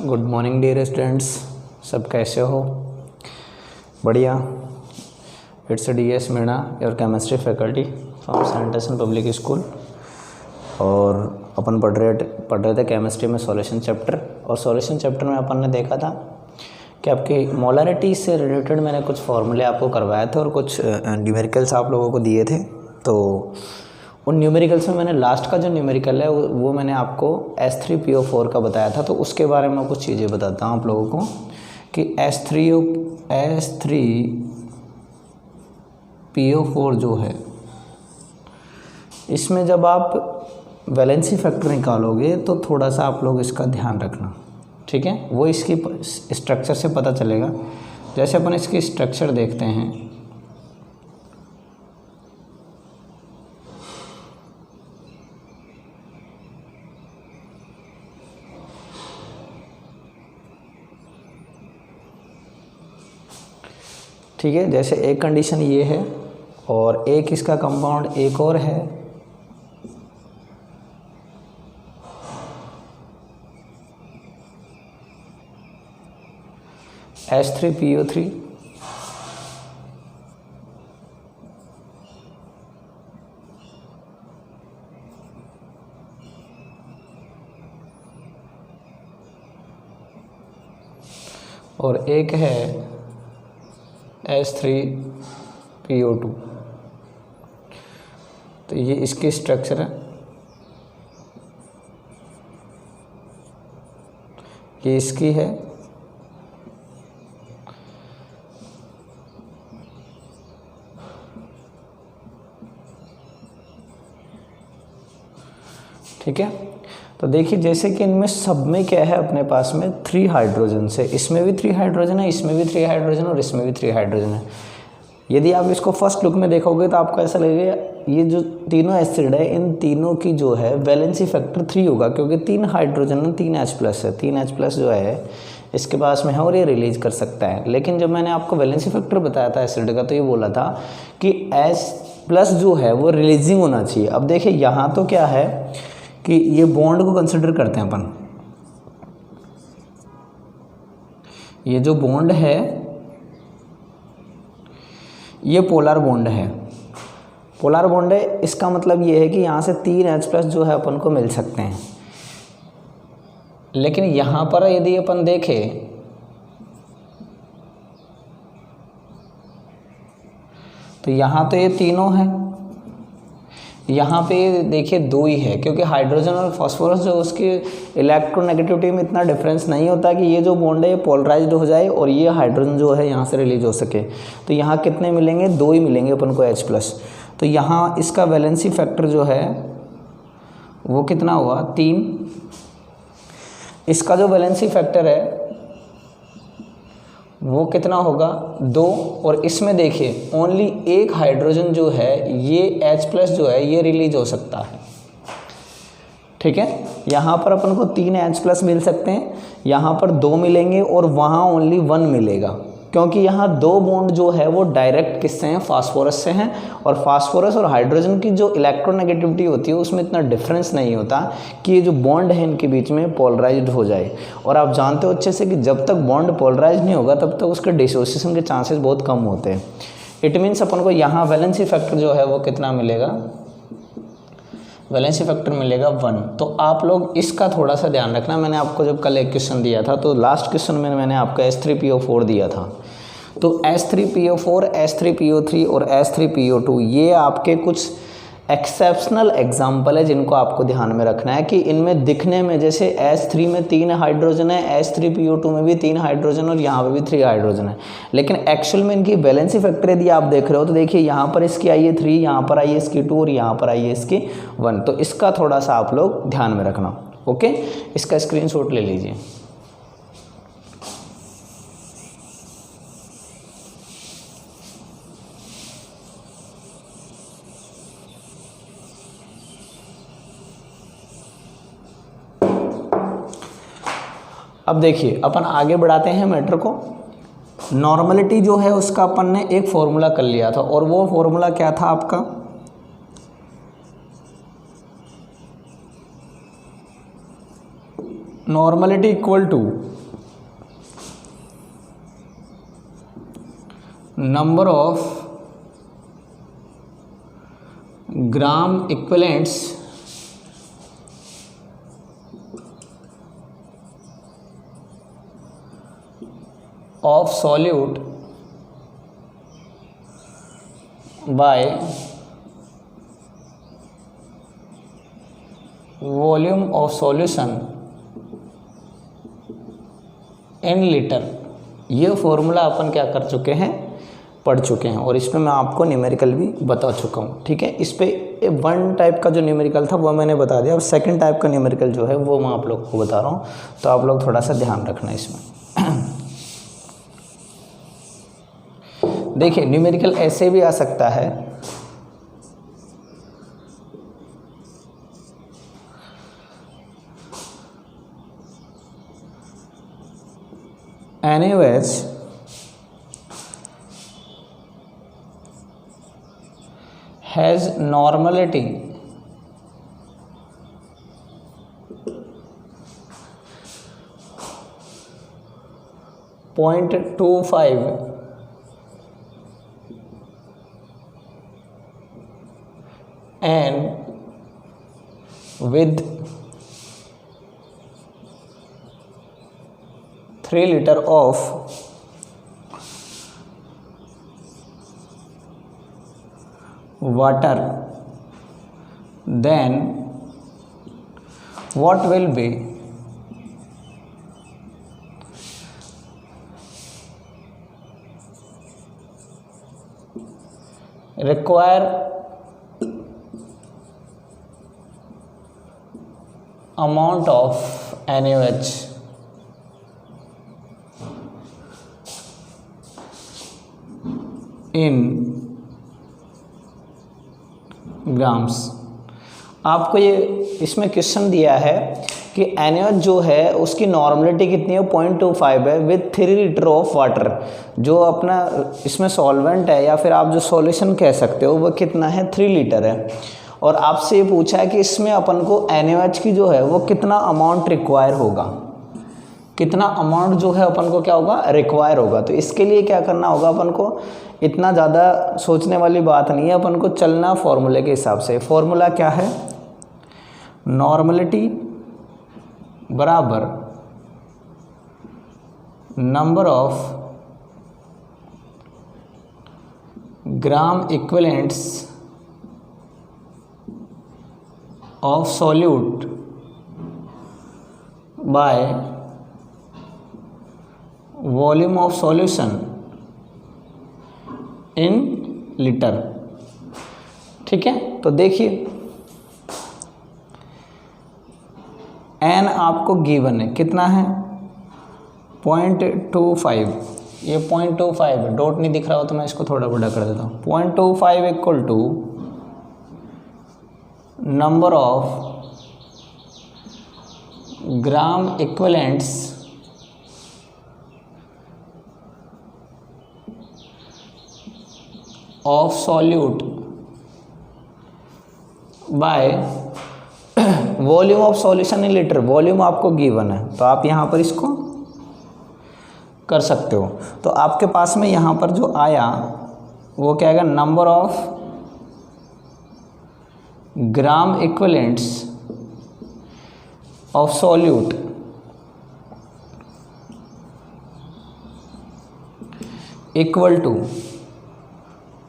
Good morning dear students, सब कैसे हो? बढ़िया। It's D S Meena, your chemistry faculty from saint एसन पब्लिक स्कूल। और अपन पढ़ रहे थे केमिस्ट्री में सॉल्यूशन चैप्टर। और सॉल्यूशन चैप्टर में अपन ने देखा था कि आपकी मोलरिटी से रिलेटेड मैंने कुछ फॉर्मूले आपको करवाए थे और कुछ न्यूमेरिकल्स आप लोगों को दिए थे। तो उन न्यूमेरिकल्स में मैंने लास्ट का जो न्यूमेरिकल है वो मैंने आपको S3PO4 का बताया था। तो उसके बारे में कुछ चीज़ें बताता हूँ आप लोगों को कि S3PO4 जो है, इसमें जब आप वैलेंसी फैक्टर निकालोगे तो थोड़ा सा आप लोग इसका ध्यान रखना, ठीक है? वो इसकी स्ट्रक्चर से पता चलेगा। जैसे अपन इसकी स्ट्रक्चर देखते हैं, ठीक है? जैसे एक कंडीशन ये है और एक इसका कंपाउंड एक और है, S3PO3। और एक है S3PO2। तो ये इसकी स्ट्रक्चर है, ये इसकी है, ठीक है? तो देखिए जैसे कि इनमें सब में क्या है, अपने पास में 3 हाइड्रोजन है। इसमें भी 3 हाइड्रोजन है, इसमें भी 3 हाइड्रोजन और इसमें भी 3 हाइड्रोजन है। यदि आप इसको फर्स्ट लुक में देखोगे तो आपको ऐसा लगेगा ये जो तीनों एसिड है, इन तीनों की जो है वैलेंसी फैक्टर 3 होगा, क्योंकि 3 हाइड्रोजन में 3 H+ है। 3 H+ जो है इसके पास में है और ये रिलीज कर सकता है। लेकिन जब मैंने आपको वैलेंसी फैक्टर बताया था एसिड का, तो ये बोला था कि H+ जो है वो रिलीजिंग होना चाहिए। अब देखिए यहाँ तो क्या है कि ये बॉन्ड को कंसिडर करते हैं अपन। ये जो बॉन्ड है ये पोलर बॉन्ड है। पोलर बॉन्ड है, इसका मतलब ये है कि यहाँ से 3 H+ जो है अपन को मिल सकते हैं। लेकिन यहाँ पर यदि अपन देखें तो यहाँ तो ये तीनों हैं, यहाँ पे देखिए 2 ही है, क्योंकि हाइड्रोजन और फास्फोरस जो उसकी इलेक्ट्रोनेगेटिविटी में इतना डिफरेंस नहीं होता कि ये जो बॉन्ड है ये पोलराइज्ड हो जाए और ये हाइड्रोजन जो है यहाँ से रिलीज हो सके। तो यहाँ कितने मिलेंगे? 2 ही मिलेंगे अपन को H+। तो यहाँ इसका वैलेंसी फैक्टर जो है वो कितना हुआ? 3। इसका जो वैलेंसी फैक्टर है वो कितना होगा? 2। और इसमें देखिए ओनली एक हाइड्रोजन जो है ये H+ जो है ये रिलीज हो सकता है, ठीक है? यहाँ पर अपन को 3 H+ मिल सकते हैं, यहाँ पर 2 मिलेंगे और वहाँ ओनली 1 मिलेगा, क्योंकि यहाँ 2 बॉन्ड जो है वो डायरेक्ट किससे हैं? फास्फोरस से हैं। और फास्फोरस और हाइड्रोजन की जो इलेक्ट्रोनेगेटिविटी होती है उसमें इतना डिफरेंस नहीं होता कि ये जो बॉन्ड है इनके बीच में पोलराइज्ड हो जाए। और आप जानते हो अच्छे से कि जब तक बॉन्ड पोलराइज्ड नहीं होगा तब तक उसके डिसोसिएशन के चांसेस बहुत कम होते हैं। इट मीन्स अपन को यहाँ वैलेंसी फैक्टर जो है वो कितना मिलेगा? वैलेंसी फैक्टर मिलेगा 1। तो आप लोग इसका थोड़ा सा ध्यान रखना। मैंने आपको जब कल एक क्वेश्चन दिया था तो लास्ट क्वेश्चन में मैंने आपको S3PO4 दिया था। तो S3PO4, S3PO3 और S3PO2 ये आपके कुछ एक्सेप्शनल एग्जाम्पल है जिनको आपको ध्यान में रखना है कि इनमें दिखने में जैसे S3 में 3 हाइड्रोजन है, S3PO2 में भी 3 हाइड्रोजन और यहाँ पे भी 3 हाइड्रोजन है, लेकिन एक्चुअल में इनकी वैलेंसी फैक्टर यदि आप देख रहे हो तो देखिए यहाँ पर इसकी आई है 3, यहाँ पर आई है इसकी 2 और यहाँ पर आई है इसकी 1। तो इसका थोड़ा सा आप लोग ध्यान में रखना, ओके? इसका स्क्रीनशॉट ले लीजिए। अब देखिए अपन आगे बढ़ाते हैं मैटर को। नॉर्मलिटी जो है उसका अपन ने एक फॉर्मूला कर लिया था, और वो फॉर्मूला क्या था आपका? Normality equal to number of gram equivalents of solute by volume of solution in litre. ये फॉर्मूला अपन क्या कर चुके हैं, पढ़ चुके हैं, और इसमें मैं आपको न्यूमेरिकल भी बता चुका हूँ। ठीक है, इस पे वन टाइप का जो न्यूमेरिकल था वो मैंने बता दिया, और सेकंड टाइप का न्यूमेरिकल जो है वो मैं आप लोग को बता रहा हूँ, तो आप लोग थोड़ा सा ध्यान रखना इसमें। देखिए न्यूमेरिकल ऐसे भी आ सकता है, NaOH has normality .25 and with 3 liter of water, then what will be require amount of NaOH in grams. आपको ये इसमें क्वेश्चन दिया है कि NaOH जो है उसकी नॉर्मलिटी कितनी है, 0.25 है, विथ 3 लीटर ऑफ वाटर। जो अपना इसमें सॉल्वेंट है या फिर आप जो सॉल्यूशन कह सकते हो वो कितना है, 3 लीटर है। और आपसे ये पूछा है कि इसमें अपन को NaOH की जो है वो कितना अमाउंट रिक्वायर होगा, कितना अमाउंट जो है अपन को क्या होगा, रिक्वायर होगा। तो इसके लिए क्या करना होगा, अपन को इतना ज़्यादा सोचने वाली बात नहीं है, अपन को चलना फॉर्मूले के हिसाब से। फॉर्मूला क्या है, नॉर्मलिटी बराबर number of gram equivalents of solute by volume of solution in litre. ठीक है, तो देखिए n आपको गिवन है, कितना है, 0.25। ये 0.25 डॉट नहीं दिख रहा हो तो मैं इसको थोड़ा बड़ा कर देता हूँ। 0.25 equal to number of gram equivalents of solute by volume of solution in litre. Volume आपको गिवन है तो आप यहाँ पर इसको कर सकते हो। तो आपके पास में यहाँ पर जो आया वो क्या आएगा, number of gram equivalents of solute equal to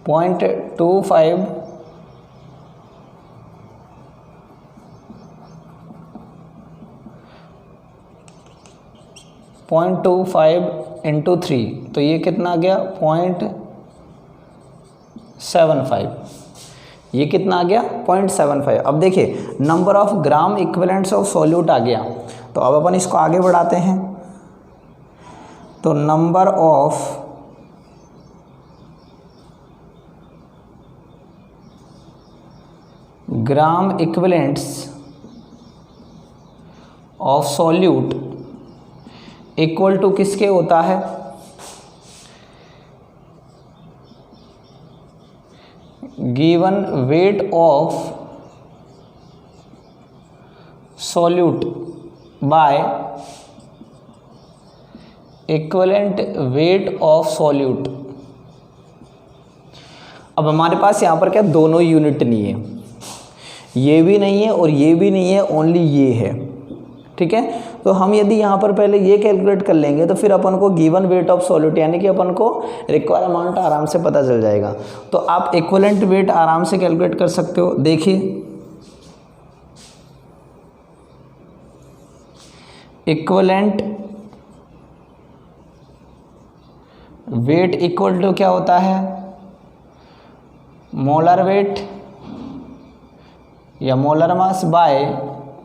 0.25 into 3, तो ये कितना आ गया, 0.75। ये कितना आ गया, 0.75। अब देखिए number of gram equivalents of solute आ गया, तो अब अपन इसको आगे बढ़ाते हैं। तो number of gram equivalents of solute equal to किसके होता है, given weight of solute by equivalent weight of solute अब हमारे पास यहाँ पर क्या दोनों यूनिट नहीं है, ये भी नहीं है और ये भी नहीं है, ओनली ये है। ठीक है, तो हम यदि यहाँ पर पहले ये कैलकुलेट कर लेंगे तो फिर अपन को गिवन वेट ऑफ सॉल्यूट यानी कि अपन को रिक्वायर अमाउंट आराम से पता चल जाएगा। तो आप इक्विवेलेंट वेट आराम से कैलकुलेट कर सकते हो। देखिए इक्विवेलेंट वेट इक्वल टू क्या होता है, मोलर वेट या molar mass by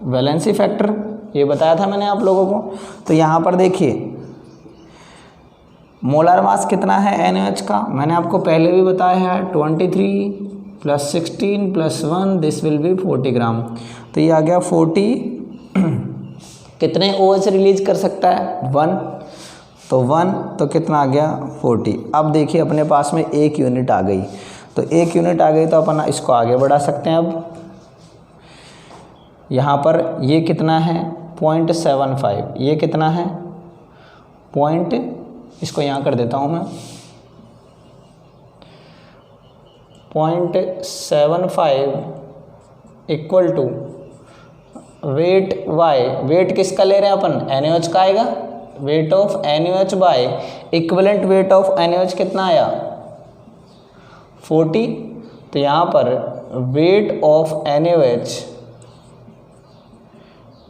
valency factor, ये बताया था मैंने आप लोगों को। तो यहाँ पर देखिए मोलर मास कितना है NaOH का, मैंने आपको पहले भी बताया है 23 + 16 + 1 दिस विल बी 40 ग्राम। तो ये आ गया 40। कितने OH रिलीज कर सकता है 1, तो 1 तो कितना आ गया 40। अब देखिए अपने पास में एक यूनिट आ गई, तो एक यूनिट आ गई तो अपन इसको आगे बढ़ा सकते हैं। अब यहाँ पर ये कितना है 0.75, ये कितना है इसको यहाँ कर देता हूँ मैं 0.75 equal to weight Y, weight किसका ले रहे हैं अपन NaOH का आएगा, weight of NaOH by equivalent weight of NaOH कितना आया 40। तो यहाँ पर weight of NaOH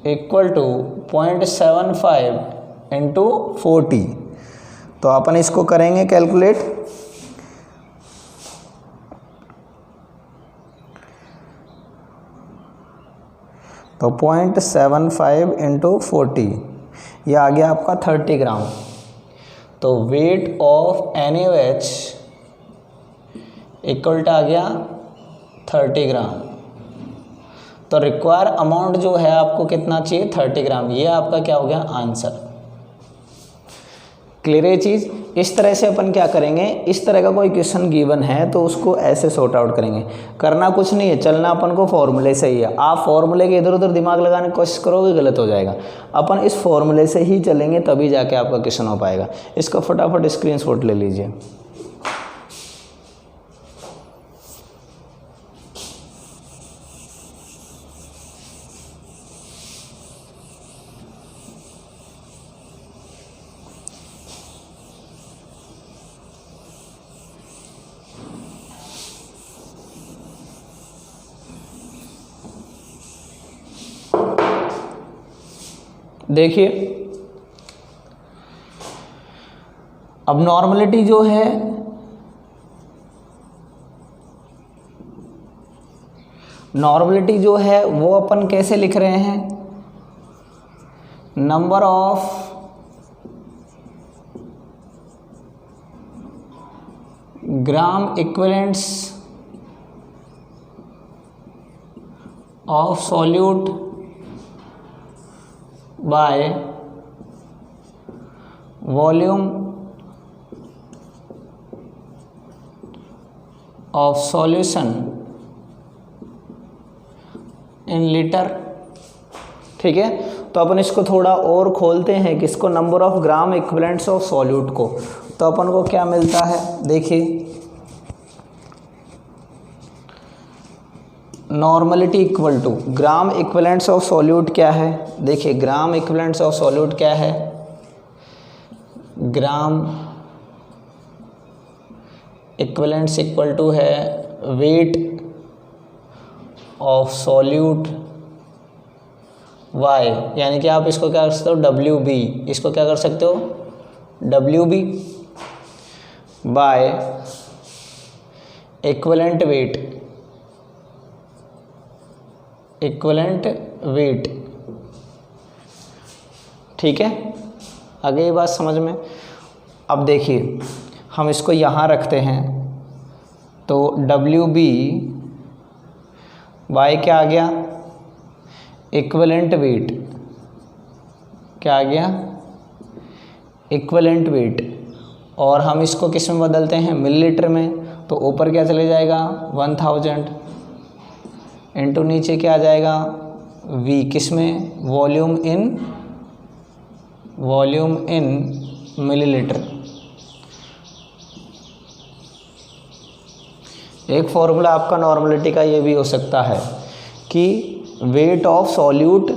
equal to 0.75 into 40। तो अपन इसको करेंगे कैलकुलेट। तो 0.75 इंटू 40 ये आ गया आपका 30 ग्राम। तो weight of NaOH equal to आ गया 30 ग्राम। तो रिक्वायर अमाउंट जो है आपको कितना चाहिए 30 ग्राम, ये आपका क्या हो गया आंसर। क्लियर है चीज़। इस तरह से अपन क्या करेंगे, इस तरह का कोई क्वेश्चन गिवन है तो उसको ऐसे सॉर्ट आउट करेंगे। करना कुछ नहीं है, चलना अपन को फॉर्मूले से ही है। आप फॉर्मूले के इधर उधर दिमाग लगाने की कोशिश करोगे गलत हो जाएगा। अपन इस फॉर्मूले से ही चलेंगे तभी जाके आपका क्वेश्चन हो पाएगा। इसका फटाफट स्क्रीनशॉट ले लीजिए। देखिए अब नॉर्मलिटी जो है वो अपन कैसे लिख रहे हैं, number of gram equivalents of solute by volume of solution in litre. ठीक है, तो अपन इसको थोड़ा और खोलते हैं किसको, number of gram equivalents of solute को। तो अपन को क्या मिलता है, देखिए normality equal to gram equivalents of solute क्या है। देखिए ग्राम इक्विवेलेंट्स ऑफ सॉल्यूट क्या है, ग्राम इक्विवेलेंट्स इक्वल टू है वेट ऑफ सॉल्यूट y, यानी कि आप इसको क्या कर सकते हो WB, इसको क्या कर सकते हो WB बाय इक्विवेलेंट वेट। ठीक है, आगे ये बात समझ में। अब देखिए हम इसको यहाँ रखते हैं तो WB बाय क्या आ गया इक्विवेलेंट वेट, क्या आ गया इक्विवेलेंट वेट, और हम इसको किस में बदलते हैं मिलीलीटर में। तो ऊपर क्या चले जाएगा 1000 इंटू नीचे क्या आ जाएगा V, किस में वॉल्यूम इन मिलीलीटर। एक फॉर्मूला आपका नॉर्मलिटी का ये भी हो सकता है कि wait of solute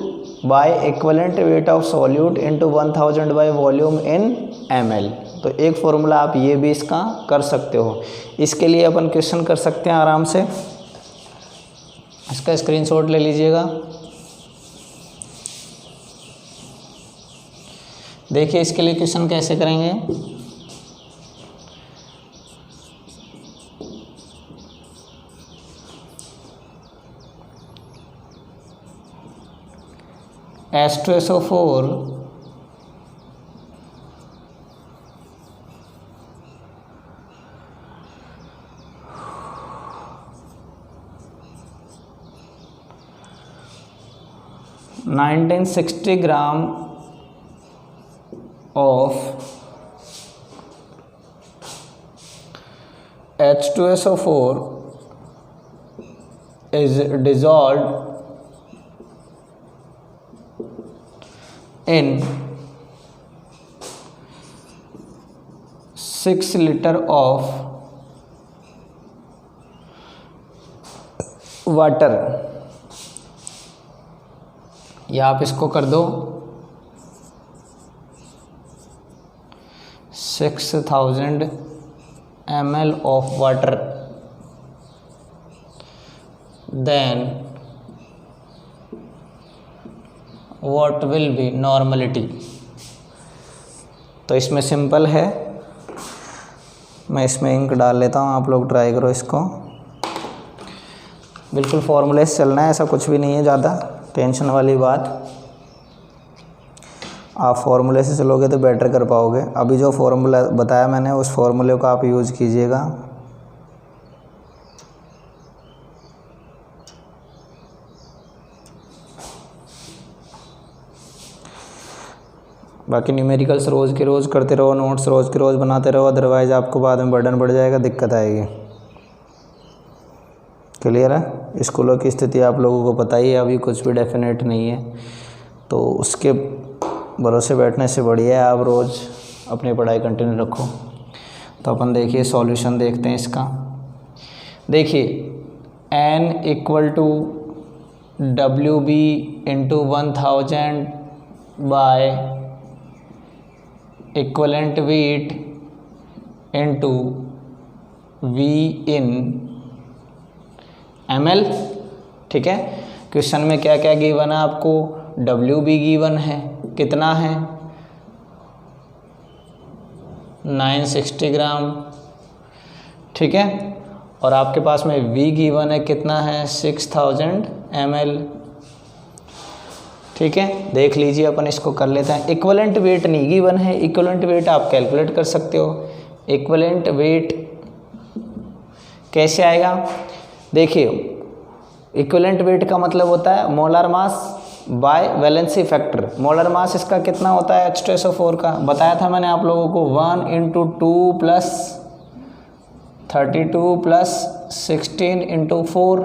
by equivalent weight of solute into 1000 by volume in ml। तो एक फॉर्मूला आप ये भी इसका कर सकते हो। इसके लिए अपन क्वेश्चन कर सकते हैं आराम से, इसका स्क्रीनशॉट ले लीजिएगा। देखिए इसके लिए क्वेश्चन कैसे करेंगे। H2SO4 1960 gram of H2SO4 is dissolved in 6 liter of water, या आप इसको कर दो 6000 ml of water, then what will be normality। तो इसमें सिंपल है, मैं इसमें इंक डाल लेता हूँ, आप लोग ट्राई करो इसको। बिल्कुल फॉर्मूले से चलना है, ऐसा कुछ भी नहीं है ज़्यादा टेंशन वाली बात। आप फॉर्मूले से चलोगे तो बेटर कर पाओगे। अभी जो फॉर्मूला बताया मैंने उस फॉर्मूले को आप यूज़ कीजिएगा। बाकी न्यूमेरिकल्स रोज़ के रोज़ करते रहो, नोट्स रोज़ के रोज़ बनाते रहो, अदरवाइज़ आपको बाद में बर्डन बढ़ जाएगा, दिक्कत आएगी। क्लियर है? स्कूलों की स्थिति आप लोगों को पता ही है, अभी कुछ भी डेफिनेट नहीं है, तो उसके भरोसे बैठने से बढ़िया है आप रोज़ अपनी पढ़ाई कंटिन्यू रखो। तो अपन देखिए सॉल्यूशन देखते हैं इसका। देखिए n equal to WB into 1000 by equivalent weight into V in ml। ठीक है, क्वेश्चन में क्या क्या गिवन है आपको, WB गिवन है, कितना है 960 ग्राम, ठीक है, और आपके पास में V गिवन है, कितना है 6000 ml। ठीक है, देख लीजिए अपन इसको कर लेते हैं। इक्विवेलेंट वेट नहीं गिवन है, इक्विवेलेंट वेट आप कैलकुलेट कर सकते हो। इक्विवेलेंट वेट कैसे आएगा, देखिए इक्विवेलेंट वेट का मतलब होता है molar mass by valency factor. Molar mass इसका कितना होता है H2SO4 का, बताया था मैंने आप लोगों को 1 इंटू 2 प्लस 32 प्लस 16 इंटू 4,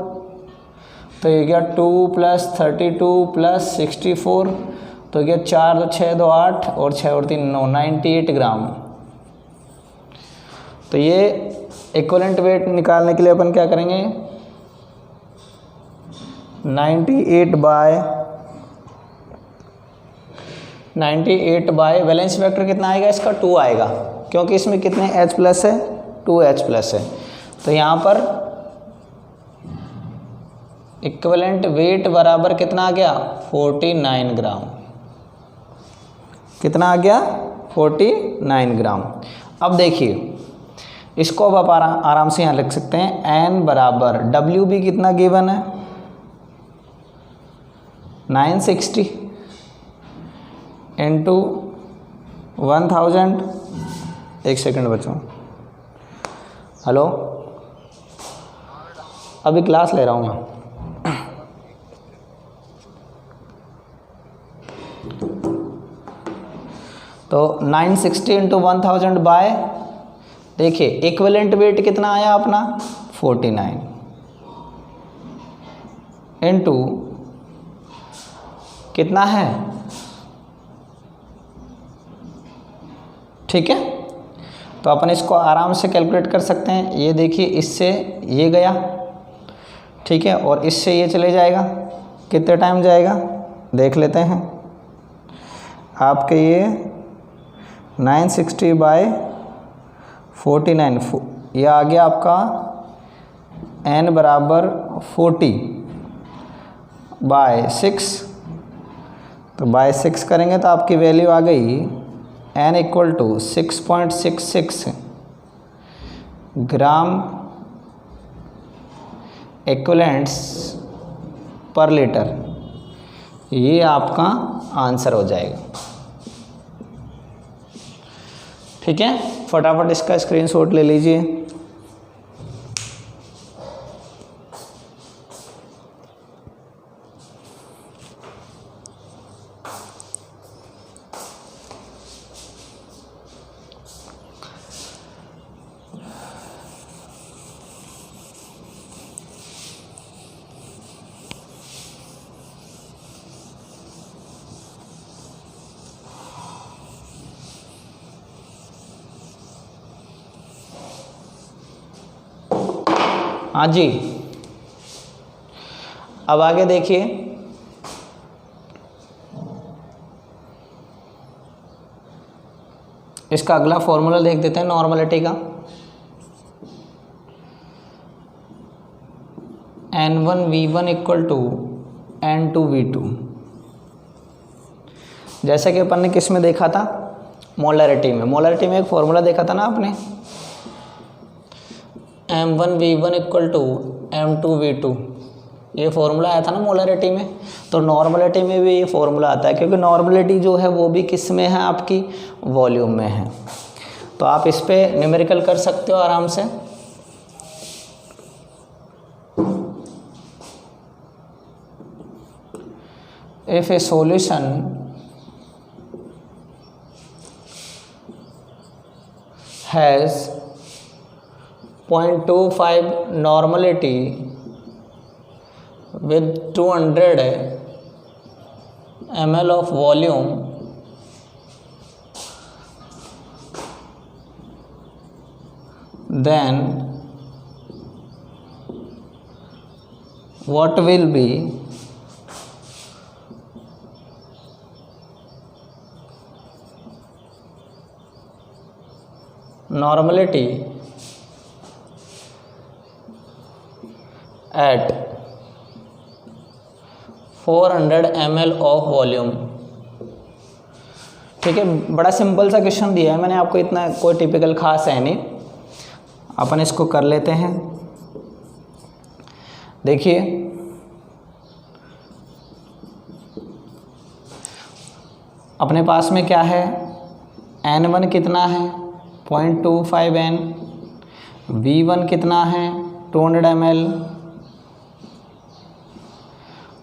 तो ये गया 2 प्लस 32 प्लस 64, तो गया 4 2 6 2 8 और 6 और 3 9, 98 ग्राम। तो ये इक्विवेलेंट वेट निकालने के लिए अपन क्या करेंगे, 98 बाय वैलेंस फैक्टर कितना आएगा इसका 2 आएगा, क्योंकि इसमें कितने H प्लस है 2H प्लस है। तो यहाँ पर इक्विवेलेंट वेट बराबर कितना आ गया 49 ग्राम। कितना आ गया 49 ग्राम। अब देखिए इसको अब आप आराम से यहाँ लिख सकते हैं, n बराबर WB कितना गिवन है 960 इंटू 1000। एक सेकंड बच्चों, हेलो, अभी क्लास ले रहा हूँ मैं। तो 960 इंटू 1000 बाय, देखिए इक्विवेलेंट वेट कितना आया अपना 49 इंटू कितना है, ठीक है। तो अपन इसको आराम से कैलकुलेट कर सकते हैं। ये देखिए, इससे ये गया, ठीक है, और इससे ये चले जाएगा, कितने टाइम जाएगा देख लेते हैं। आपके ये 960/49, ये आ गया आपका n बराबर 40/6, तो बाय 6 करेंगे तो आपकी वैल्यू आ गई n = 6.66 ग्राम एक्विवेलेंट्स पर लीटर। ये आपका आंसर हो जाएगा। ठीक है, फटाफट इसका स्क्रीनशॉट ले लीजिए। हाँ जी, अब आगे देखिए, इसका अगला फॉर्मूला देख देते हैं नॉर्मलिटी का। N1V1 = N2V2। जैसे कि अपन ने किस में देखा था, मोलरिटी में। मोलरिटी में एक फॉर्मूला देखा था ना आपने, M1V1 = M2V2, ये फॉर्मूला आया था ना मोलरिटी में। तो नॉर्मलिटी में भी ये फॉर्मूला आता है, क्योंकि नॉर्मलिटी जो है वो भी किस में है, आपकी वॉल्यूम में है। तो आप इस पे न्यूमेरिकल कर सकते हो आराम से। If A solution has 0.25 normality with 200 ml of volume, then what will be normality at 400 ml of volume. ठीक है, बड़ा सिंपल सा क्वेश्चन दिया है मैंने आपको, इतना कोई टिपिकल खास है नहीं। अपन इसको कर लेते हैं। देखिए, अपने पास में क्या है, N1 कितना है 0.25 N, V1 कितना है 200 ml,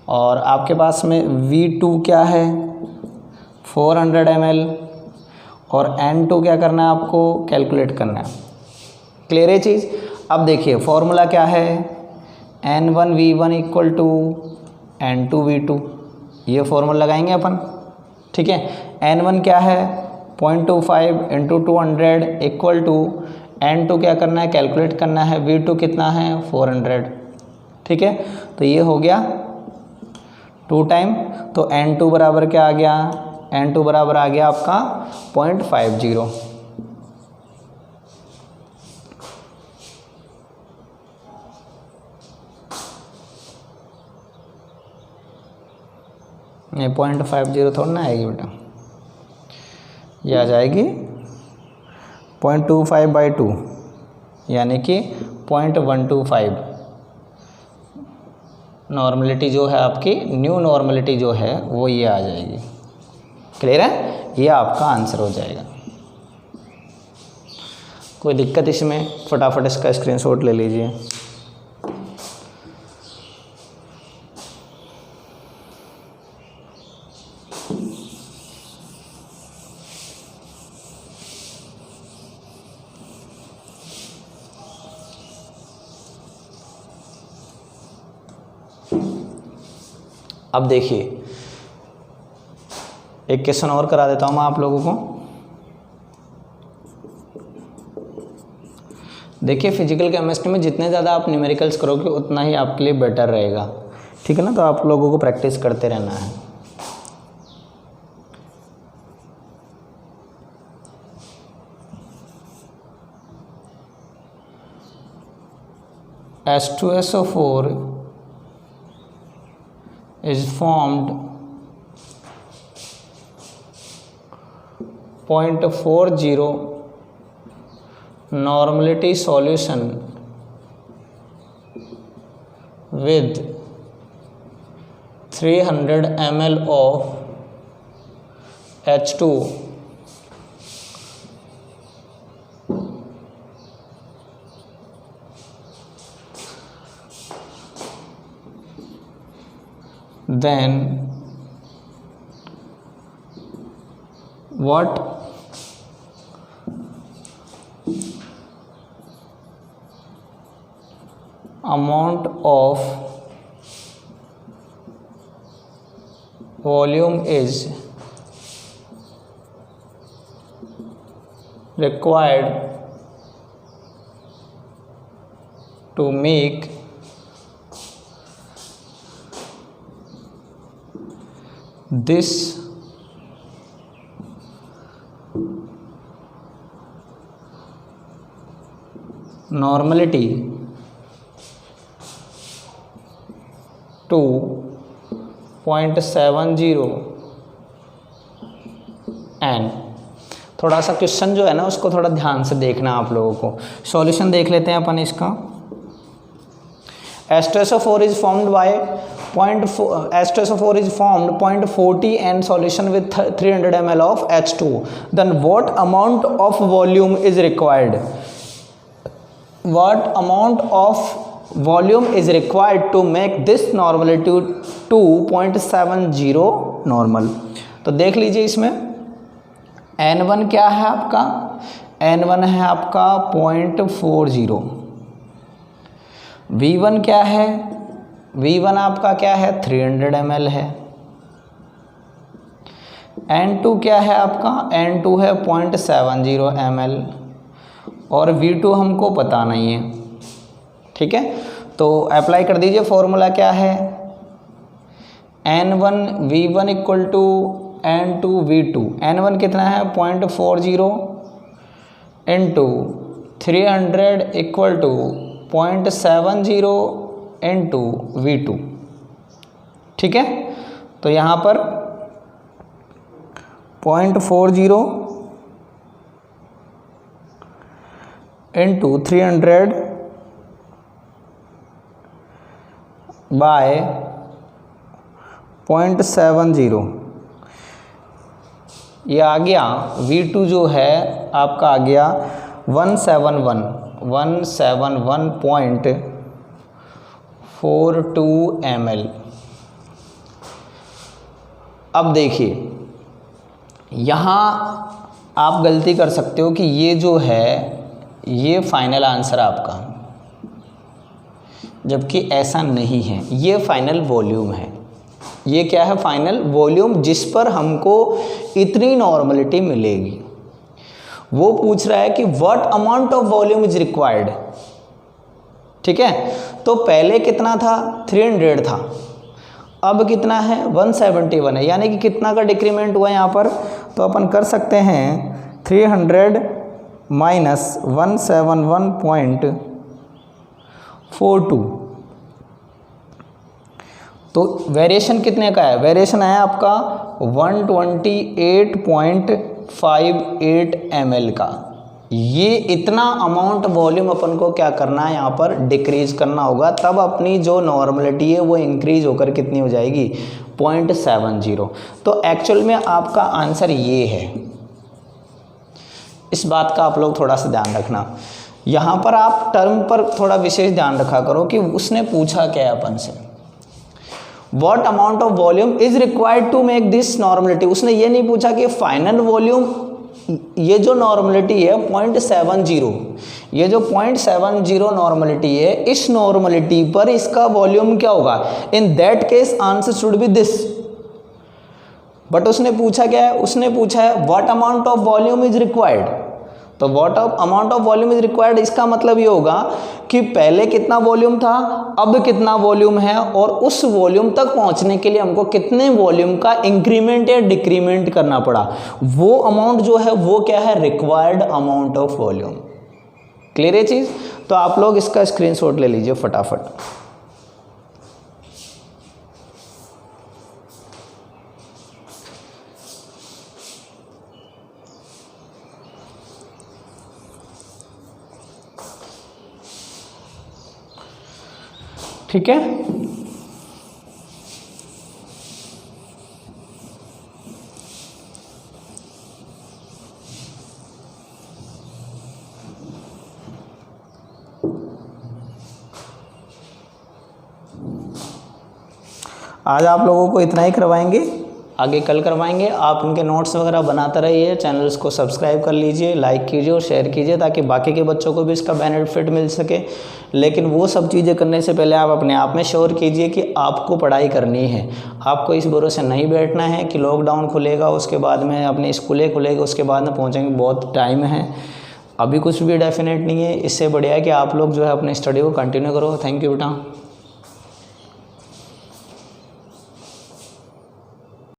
और आपके पास में V2 क्या है 400 ml, और N2 क्या करना है आपको कैलकुलेट करना है। क्लियर है चीज़। अब देखिए फॉर्मूला क्या है, N1V1 = N2V2, ये फॉर्मूला लगाएंगे अपन। ठीक है, N1 क्या है 0.25 × 200 = N2 क्या करना है कैलकुलेट करना है, V2 कितना है 400। ठीक है, तो ये हो गया 2 टाइम, तो N2 बराबर क्या आ गया, N2 बराबर आ गया आपका 0.50। ये 0.50 थोड़ा ना आएगी बेटा, ये आ जाएगी 0.25/2 यानी कि 0.125। नॉर्मलिटी जो है आपकी, न्यू नॉर्मलिटी जो है वो ये आ जाएगी। क्लियर है, ये आपका आंसर हो जाएगा। कोई दिक्कत इसमें, फटाफट इसका स्क्रीनशॉट ले लीजिए। अब देखिए एक क्वेश्चन और करा देता हूँ मैं आप लोगों को। देखिए फिजिकल केमिस्ट्री में जितने ज़्यादा आप न्यूमेरिकल्स करोगे उतना ही आपके लिए बेटर रहेगा, ठीक है ना। तो आप लोगों को प्रैक्टिस करते रहना है। H2SO4 is formed 0.40 normality solution with 300 ml of H2 then what amount of volume is required to make this normality to 0.70 n। थोड़ा सा क्वेश्चन जो है ना उसको थोड़ा ध्यान से देखना आप लोगों को। सॉल्यूशन देख लेते हैं अपन इसका। H2SO4 is formed by H2SO4 is formed 0.40 n solution with 300 ml of H2. Then what amount of volume is required? What amount of volume is required to make this normality to 0.70 normal? तो देख लीजिए इसमें N1 क्या है आपका, N1 है आपका 0.40। V1 क्या है, V1 आपका क्या है 300 ml है। N2 क्या है आपका, N2 है 0.70 ml और V2 हमको पता नहीं है, ठीक है। तो अप्लाई कर दीजिए, फॉर्मूला क्या है N1 V1 equal to N2 V2। N1 कितना है 0.40 into 300 equal to 0.70 into V2, ठीक है। तो यहाँ पर 0.40 इंटू 300 बाय 0.70 ये आ गया। V2 जो है आपका आ गया 171.42 ml। अब देखिए यहाँ आप गलती कर सकते हो कि ये जो है ये फाइनल आंसर आपका, जबकि ऐसा नहीं है। ये फाइनल वॉल्यूम है। ये क्या है, फाइनल वॉल्यूम जिस पर हमको इतनी नॉर्मलिटी मिलेगी। वो पूछ रहा है कि what amount of volume is required, ठीक है। तो पहले कितना था 300 था, अब कितना है 171 है, यानी कि कितना का डिक्रीमेंट हुआ यहाँ पर। तो अपन कर सकते हैं 300 माइनस 171.42। तो वेरिएशन कितने का है, वेरिएशन है आपका 128.58 ml का। ये इतना अमाउंट वॉल्यूम अपन को क्या करना है यहाँ पर डिक्रीज करना होगा, तब अपनी जो नॉर्मलिटी है वो इंक्रीज होकर कितनी हो जाएगी 0.70। तो एक्चुअल में आपका आंसर ये है। इस बात का आप लोग थोड़ा सा ध्यान रखना। यहाँ पर आप टर्म पर थोड़ा विशेष ध्यान रखा करो कि उसने पूछा क्या है अपन से, what amount of volume is required to make this normality. उसने ये नहीं पूछा कि फाइनल वॉल्यूम, ये जो नॉर्मलिटी है 0.70, ये जो 0.70 नॉर्मलिटी है, इस नॉर्मलिटी पर इसका वॉल्यूम क्या होगा। In that case answer should be this. But उसने पूछा क्या है, उसने पूछा है what amount of volume is required. तो तो what amount of volume is required, इसका मतलब ये होगा कि पहले कितना वॉल्यूम था, अब कितना वॉल्यूम है, और उस वॉल्यूम तक पहुंचने के लिए हमको कितने वॉल्यूम का इंक्रीमेंट या डिक्रीमेंट करना पड़ा, वो अमाउंट जो है वो क्या है, required amount of volume. Clear है चीज़? तो आप लोग इसका स्क्रीनशॉट ले लीजिए फटाफट। ठीक है, आज आप लोगों को इतना ही करवाएंगे, आगे कल करवाएंगे। आप इनके नोट्स वगैरह बनाते रहिए, चैनल्स को सब्सक्राइब कर लीजिए, लाइक कीजिए और शेयर कीजिए ताकि बाकी के बच्चों को भी इसका बेनिफिट मिल सके। लेकिन वो सब चीज़ें करने से पहले आप अपने आप में श्योर कीजिए कि आपको पढ़ाई करनी है। आपको इस भरोसे नहीं बैठना है कि लॉकडाउन खुलेगा उसके बाद में अपनी स्कूलें खुलेगी उसके बाद में पहुँचेंगे, बहुत टाइम है, अभी कुछ भी डेफिनेट नहीं है। इससे बढ़िया है कि आप लोग जो है अपने स्टडी को कंटिन्यू करो। थैंक यू बेटा।